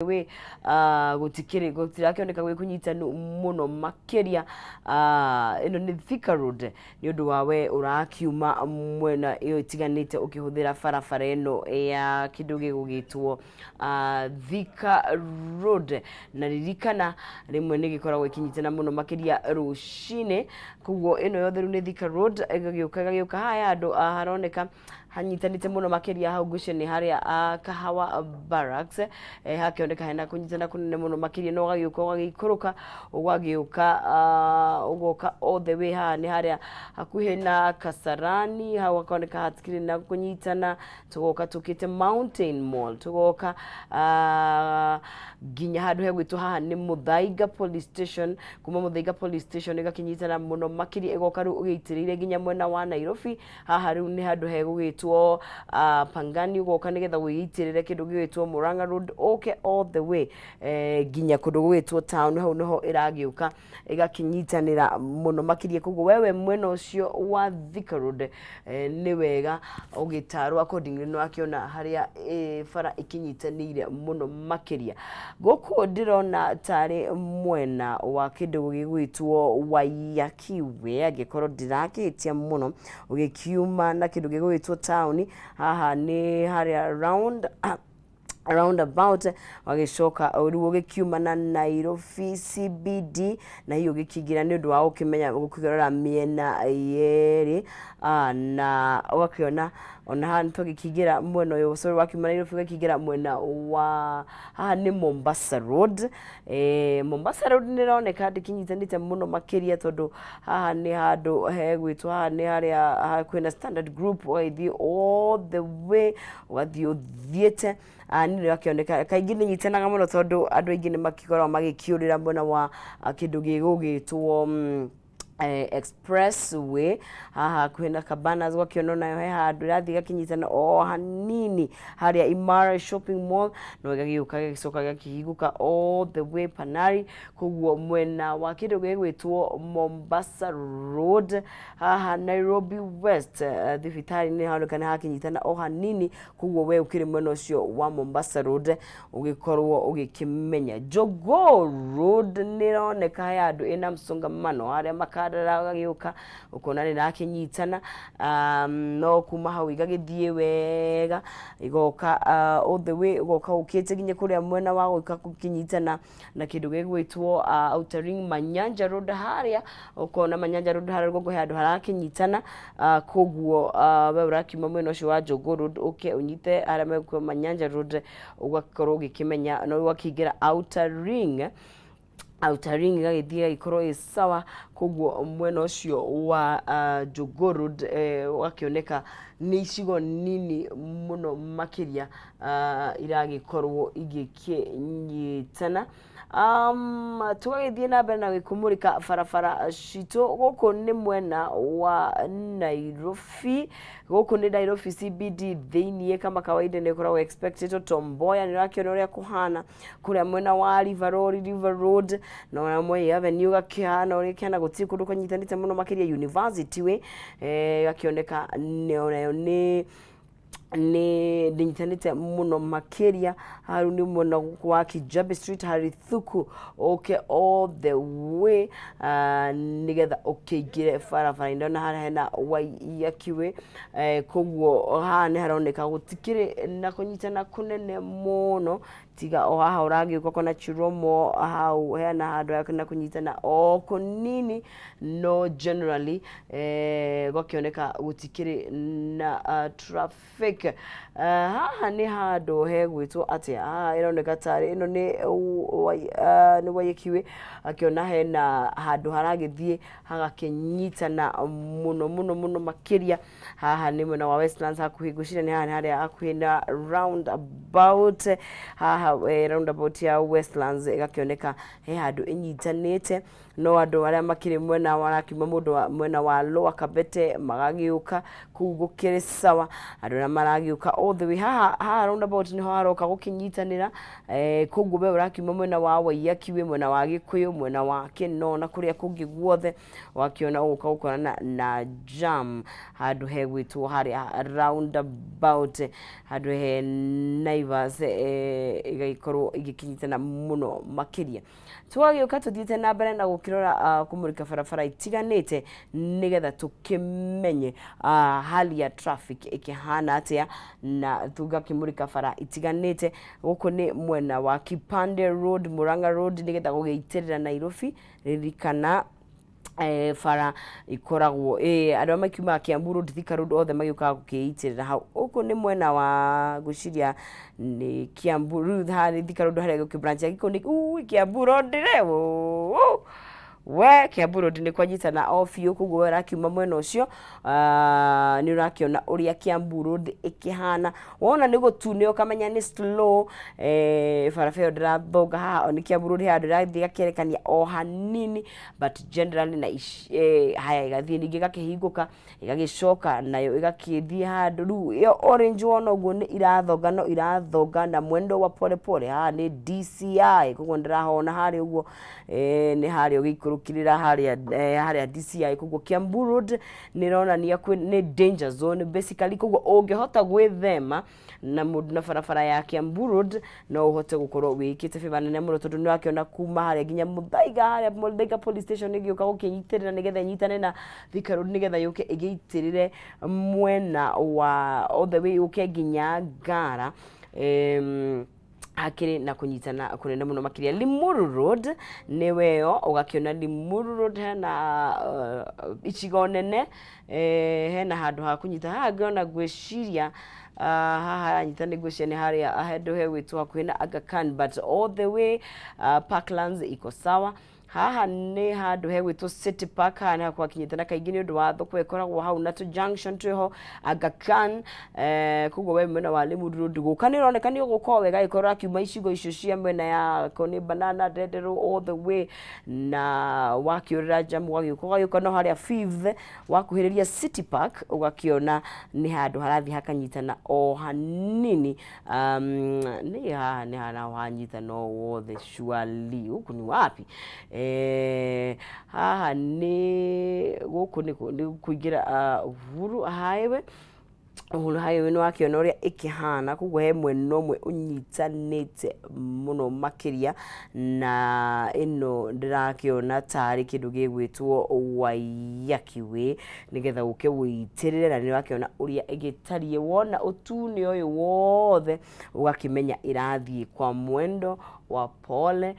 we gutirakioneka gwe kunyita muno makeria ino ni Thika Road ni undu wawe urakiuma mwena iyo itiganite ukihuthira barabara ino ya kindu gigugitwo Thika Road na ririkana rimwe ni gikoragwo ikinyitana muno makeria rushine kuguo ino yothe ni Thika Road gagiuka haya andu haroneka hanyitanite muno makeria hau gusheni haria Kahawa Barracks hakioneka hena kunyitana kunene muno makeria no gagiuka gagikuruka ugagiuka ugoka all the way ha ni haria hakuhe na Kasarani hau akaoneka hatikiri na kunyitana tugoka tukite Mountain Mall tugoka ginya hadu hegwitu haha ni Muthaiga Police Station kuma Muthaiga Police Station igakinyitana muno makeria igoka ru ugiitirire ginya mwena wa Nairobi haha ru ni hadu hegwitwo Pangani ugoka nigetha wiitirire kindu gwitwo Murang'a Road okay all the way ginya kundu gwitwo town hau noho iragiuka igakinyitanira muno makeria kugo wewe mwena ucio wa Thika Road ni wega ugitarwa accordingly no akiona haria fara ikinyitanire muno makeria goku ndirona tari mwena wa kindu gigwitwo Wayakiwe agikoro ndirakitia muno ugikiuma na kindu gigwitwo town haha ni haria around about wagishoka uriwo gikiuma na Nairobi CBD na hiyo gikigira ni undu wa ukimenya gukigorora miena yeri na wakiona ona hantu gikigira mwena uyu sorry wakiuma Nairobi gikigira mwena wa haha ni Mombasa Road Mombasa Road nironeka ndikinyitanite muno makeria tondu haha ni handu hegwitwo haha ni haria kwina Standard Group waithie all the way wathio thiete ni yakioneka kaingi ni nyitanaga muno tondu andu aingi ni makigora magikiurira mbona wa kindu gigugitwo expressway haha kwina Cabanas wakiona nayo he handu rathi gakinyitana o hanini haria Imara Shopping Mall no gagiuka gicoka gakihiguka all the way Panari kuguo mwena wa kindu gigwitwo Mombasa Road haha Nairobi West thibitari ni handu kana hakinyitana o hanini kuguo we ukiri mwena ucio wa Mombasa Road ugikorwo ugikimenya Jogoo Road nironeka handu ina msongamano haria gagiuka ukona ni nakinyitana no kuma hau igagithie wega igoka all the way igoka ukite ginye kuria mwena wa guka kukinyitana na kindu gigwitwo Outer Ring Manyanja Road haria ukona Manyanja Road haria gogo handu harakinyitana kuguo we urakiuma mwena ucio wa Jogoo Road uke unyite haria megwo Manyanja Road ugakorwo ugikimenya no wakigira Outer Ring gagithia ikoro isawa kuguo mwena ucio wa Jogoo Road wakioneka ni icigo nini muno makeria iragikorwo igikinyitana tugagithie na mbere na gikumurika barabara cito guku ni mwena wa Nairobi guku ni Nairobi CBD thiini kama kawaida ni koragwo expected Tomboya ni rakiona uria kuhana kuria mwena wa River Road na Moi Avenue gakihana uria kiana guti kundu kanyitanite muno makeria University we gakioneka ni dinyitanite muno makeria haru ni mwena wa Kijabe Street hari Thuku okay all the way nigetha ukigire barabara ndona haria hena Wayakiwe kuguo haha ni haroneka gutikire na kunyitana kunene muno tiga o haha uragiuka kona Chiromo hau hena handu yakona kunyitana o kunini no generally gokioneka gutikire na traffic haha ni handu hegwitwo atia ironeka tari ino ni Wayakiwe akiona hena handu haragithie hagakinyitana muno makeria haha ni mwena wa Westlands hakuhigushira ni haria akuhina roundabout haha roundabout ya Westlands igakioneka he handu inyitanite no andu aria makiri mwena warakima mundu mwena wa Lower Kabete magagiuka kugukire sawa andu na maragiuka all the way haha roundabout ni haroka gukinyitanira kugu be urakima mwena wa Wayakiwe mwena wa Gikuyu mwena wa Kinona kuria kungi guothe wakiona uka ukona na jam handu hegwitwo hari roundabout handu he Naivas igagikorwo igikinyitana muno makiria twagioka tuthiite na mbere na gukirora kumurika barabara itiganite nigetha tukimenye hali ya traffic ikihana atia na tugakimurika bara itiganite guku ni mwena wa Kipande Road, Murang'a Road nigetha gugeitirira Nairobi ririkana bara ikoragwo andu amakiuma Kiambu Road, Thika Road othe magiuka gukiitirira hau uku ni mwena wa guciria ni Kiambu Road hari Thika Road hari gukibranch giko ni Kiambu Road we Kiambu Road ni kwanyitana ofio kuguo arakiuma mwena ucio ni urakiona uria Kiambu Road ikihana wona ni gutune ukamenya ni slow barabara ndirathonga haha ni Kiambu Road handu rathi gakerekania o hanini but generally na haya igathie ningi gakihinguka igagicoka nayo igakithie handu ru yo orange wona uguo ni irathonga na mwendo wa pole pole ha ni DCI kuguo ndirahona hari uguo ni hari ugikirukirira haria DCI kuguo Kiambu Road nirona ni danger zone basically kuguo ungehota gwithema na mundu na barabara ya Kiambu Road no uhote gukorwo wikite bibanene muno tondu ni wakiona kuma haria ginya Muthaiga police station igiuka gukinyitirira nigetha nyitane na Thika Road nigetha yuke igiitirire mwena wa all the way yuke ginya Ngara akiri na kunyitana kunene muno makiria Limuru Road niweo ugakiona Limuru Road hena ichigo nene hena handu ha kunyita hagiona gwiciria haha nyitane gwiciria ni haria ahead he witwa kwina Aga Khan but all the way Parklands iko sawa haha ni handu he gwitwo City Park hana kwa kinyitana kaingi ni undu wa thoko ikoragwo hau na to junction tweho Aga Khan kuguo we mwena wa Limuru Road guka ni roneka ni ugukorwo wega ikorwo akiuma icigo icio cia mwena ya Koni Banana Dedero all the way na wakiurira jamu wagiuka no haria 5th wakuhiriria City Park ugakiona ni handu harathi hakanyitana o hanini ni hana hanyitana wothe surely uku ni wapi haha ni guku ni kuingira Uhuru Highway ni wakiona uria ikihana kuguo he mwena umwe unyitanite muno makiria na ino ndirakiona tari kindu gigwitwo Waiyaki Way nigetha uke witirire na ni wakiona uria igitarie wona utuni uyu wothe ugakimenya irathie kwa mwendo wa pole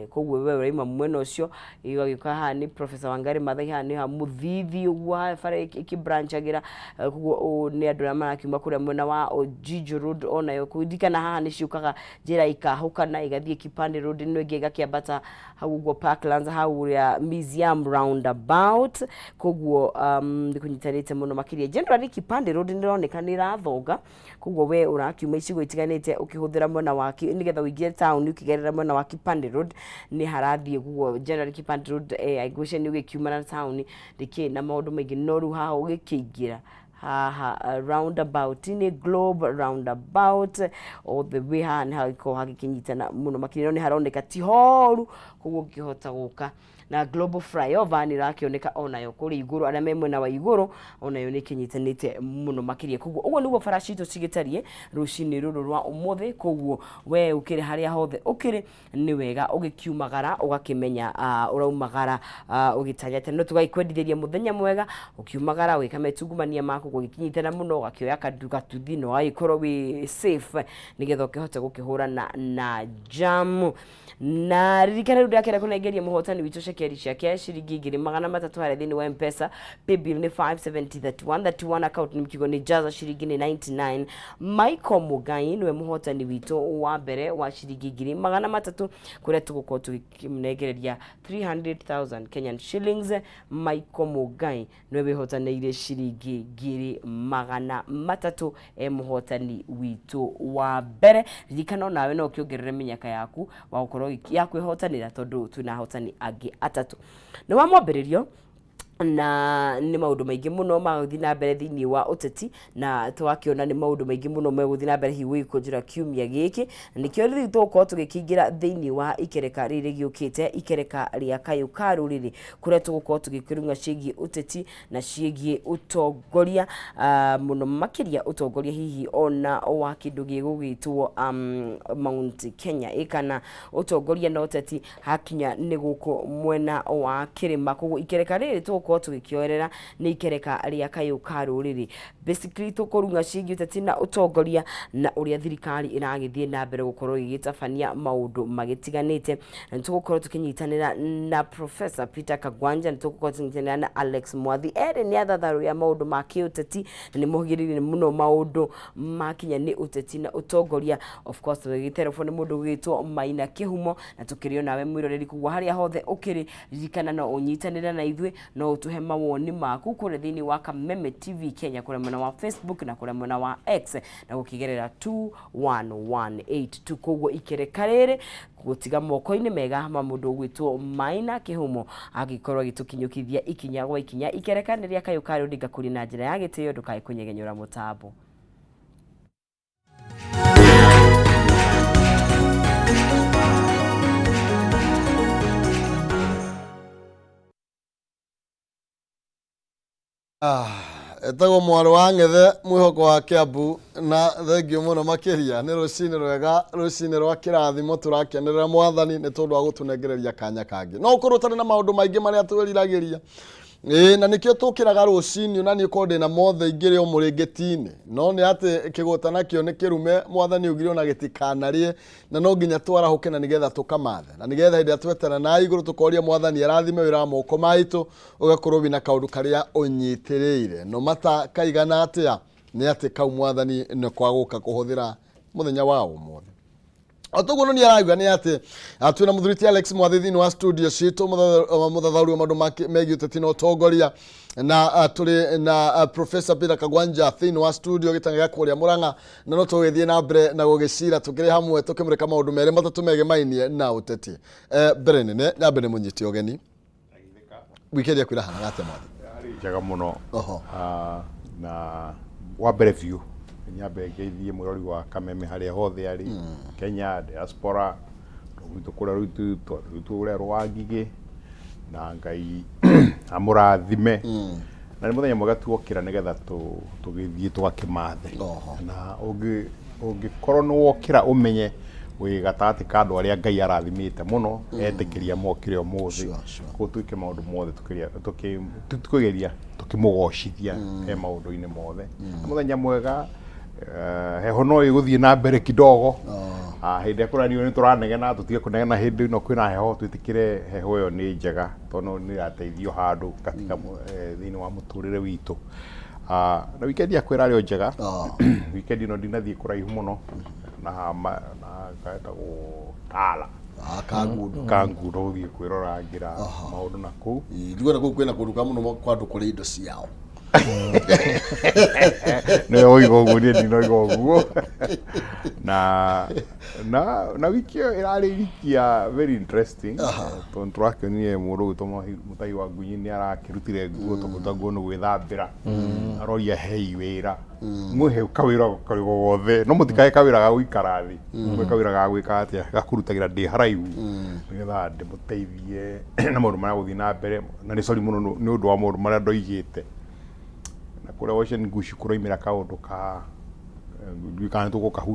kuguo we uraima mwena ucio igagika ha ni Professor Wangari Maathai ha ni ha muthithi uguo bara ikibranchagira kuguo ni andu marakiuma kuria mwena wa Ojiji Road ona yo kudikana haha ni ciukaga njira ikahukana igathie Kipande Road no ingiga kiambata hau uguo Parklands hau uria Museum roundabout kuguo ndikunyitarite muno makiria generally Kipande Road ndironeka ni rathonga kuguo we urakiuma icigo itiganite ukihuthira mwena wa nigetha uingie town ukigerera mwena wa Kipande Road ni harathie guo general Kipande Road aigushe ni ugikiuma na town riki na maundu maingi noru haha ugikiingira haha roundabout ni Globe roundabout all the way haha iko hagikinyitana muno makiria ni haroneka ti horu kuguo ngihota guka na Global Flyover ni rakioneka onayo kuri iguru aria memwena wa iguru onayo ni kinyitanite muno makiria kuguo uguo niguo farashito cigitarie rucini ruru rwa umuthi kuguo we ukire haria hothe ukire ni wega ugikiumagara ugakimenya uraumagara ugitanyate no tugaikwenditheria muthenya mwega ukiumagara wikametungumania maku gugikinyitana muno ugakioya kaduka tuthino aikorwo wi safe nigetha ukihota gukihura na jam na ririkana ru ndakera kunengeria muhotani witu shekeri ciake ciringi 300 harĩa thĩinĩ wa M-Pesa paybill ni 57031 account ni mkigo ni jaza ciringi ni 99 Michael Mugai niwe muhotani witu wa mbere wa ciringi 300 kuria tugukorwo tukimnegereria 300,000 Kenyan shillings Michael Mugai niwe wihotanĩire ciringi 300 muhotani witu wa mbere ririkana nawe no kiongerere minyaka yaku wa gukorwo ya kwihotanira tondu tuna hotani angi atatu ni wa mwambiririo na nĩ maũndũ maingĩ mũno magũthiĩ na mbere thĩinĩ wa ũteti na twakiona nĩ maũndũ maingĩ mũno megũthiĩ na mbere hihi gũgĩkũnjĩra kiumia gĩkĩ, nĩkĩo rĩu tũgũkorwo tũgĩkĩingĩra thĩinĩ wa ikereka rĩrĩ rĩgĩũkĩte, ikereka rĩa kayũ ka rũrĩrĩ, kũrĩa tũgũkorwo tũgĩkĩrũnga ciĩgiĩ ũteti na ciĩgiĩ ũtongoria, mũno makĩria ũtongoria hihi ona wa kĩndũ gĩgũgĩtwo Mount Kenya, kana ũtongoria na ũteti hakinya nĩ gũkũ mwena wa kĩrĩma. Koguo ikereka rĩrĩ tũgũkorwo tũgĩkĩoerera nĩ ikereka rĩa kayũ ka rũrĩrĩ. Basically tũkũrunga ciĩgiĩ ũteti na ũtongoria na ũrĩa thirikari ĩragĩthiĩ na mbere gũkorwo ĩgĩtabania maũndũ magĩtiganĩte. Tũgũkorwo tũkĩnyitanĩra na Professor Peter Kagwanja, tũgũkorwo tũkĩnyitanĩra na Alex Mwathi, erĩ nĩ athathaũri a maũndũ ma kĩũteti na nĩ mohĩgĩrĩire mũno maũndũ makinya nĩ ũteti na ũtongoria. Of course tũgĩgĩterefwo nĩ mũndũ ũgĩtwo Maina Kĩhumo, na tũkĩrĩ nawe mwĩroreri, koguo harĩa hothe ũkĩrĩ ririkana no ũnyitanĩre na ithuĩ, no ũtũhe mawoni maku kũrĩa thĩinĩ wa Kameme TV Kenya, kũrĩa mwena wa Facebook na kũrĩa mwena wa X, na gũkĩgerera 21182. Koguo ikereka rĩrĩ gũtiga moko-inĩ mega ma mũndũ ũgwĩtwo Maina Kĩhumo agĩkorwo agĩtũkinyũkithia ikinya gwa ikinya. Ikereka nĩ rĩa kayũ ka rũrĩrĩ ngakũri na njĩra ya gĩtĩo, ndũkae kũnyegenyũra mũtambo. Etagwo mwarĩ wa Ng'ethe mwĩhoko wa Kiambu, na thengio mũno makĩria nĩ rũcinĩ rwega, rũcinĩ rwa kĩrathimo, tũrakenerera Mwathani nĩ tondũ wa gũtũnengereria kanya kangĩ. No ũkorwo ũtarĩ na maũndũ maingĩ marĩa twĩriragĩria, na nĩkĩo tũkĩraga rũcinĩ na nĩ ũkorwo ndĩna mothe ingĩrĩ o mũrĩngĩti-inĩ, no nĩ atĩ kĩgũta nakĩo nĩ kĩrume. Mwathani augire ona gĩtikanarĩe, na no nginya twarahũke na nĩgetha tũkamathe, na nĩgetha hĩndĩ ĩrĩa twetana na igũrũ tũkoria Mwathani arathime wĩra wa moko maitũ, ũgakorwo wĩna kaũndũ karĩa ũnyitĩrĩire, no mata kaigana atĩa nĩ atĩ kau Mwathani nĩ kwagũka kũhũthĩra mũthenya wa ũmũthĩ. Otoguo nĩ arauga nĩ atĩ twĩna mũthuriti Alex Mwathi thĩinĩ wa studio citũ, mũthathaũri wa maũndũ megiĩ ũteti na ũtongoria, na tũrĩ na Professor Peter Kagwanja thĩinĩ wa studio gĩtanga gĩa kũrĩa Mũrang'a, na no tũgĩthiĩ na mbere na gũgĩcira tũkĩrĩ hamwe tũkĩmũrĩka maũndũ merĩ matatũ megemainie na ũteti. Mbere nene nyambe nĩ mũnyiti ũgeni wikendi kwĩra hana gate Mwathi njega mũno, na wa mbere biũ nyambe ngeithie mũrori wa Kameme harĩa hothe arĩ Kenya, diaspora, rwitũ kũrĩa rwitũ ũrĩa rwa Ngigĩ, na Ngai amũrathime, na nĩ mũthenya mwega tuokĩra nĩgetha tũgĩthiĩ tũgakĩmathe. Na ũngĩkorwo nĩ wokĩra ũmenye wĩ gatagatĩ ka andũ arĩa Ngai arathimĩte mũno, etĩkĩria mokĩre ũmũthĩ, koguo twĩke maũndũ mothe tũkĩgeria tũkĩmũgocithia he maũndũ-inĩ mothe. Mũthenya mwega, heho no ĩgũthiĩ na mbere kidogo, hĩndĩ ĩrĩa kũranio nĩ tũranegena, tũtige kũnegena hĩndĩ ĩno kwĩna heho, twĩtĩkĩre heho ĩyo nĩ njega tondũ nĩ ĩrateithio handũ katika thĩinĩ wa mũtũrĩre witũ. Na wikendi yakwa ĩrarĩ o njega, wikendi ĩno ndinathiĩ kũraihu mũno, na kaetagwo Tala Kangundo gũthiĩ kwĩrorangĩra maũndũ na kũu. Ndiguona kũu kwĩna kũndũ kamwe mũno kwa andũ kũrĩ indo ciao. Nĩ oiga ũguo, niĩ ndinoiga ũguo. Na wiki ĩyo ĩrarĩ wiki ya very interesting, tondũ tũrakĩonire mũndũ ũgĩtwo Mũtahi wa Ngunyi nĩ arakĩrutire nguo tũkĩruta nguo nĩ gwĩthambĩra, aroria hei wĩra, mwĩhe kawĩra karĩ gothe, no mũtikae kawĩra ga gũikara thĩ, mwĩhe kawĩra ga gwĩka atĩa, gakũrutagĩra ndĩ haraihu, nĩgetha ndĩmũteithie na maũndũ marĩa gũthiĩ na mbere, na nĩ sori mũno nĩ ũndũ wa maũndũ marĩa ndoigĩte. Na kũrĩa Washington Gush kũroimĩra kaũndũ ka kana tũgũkahutia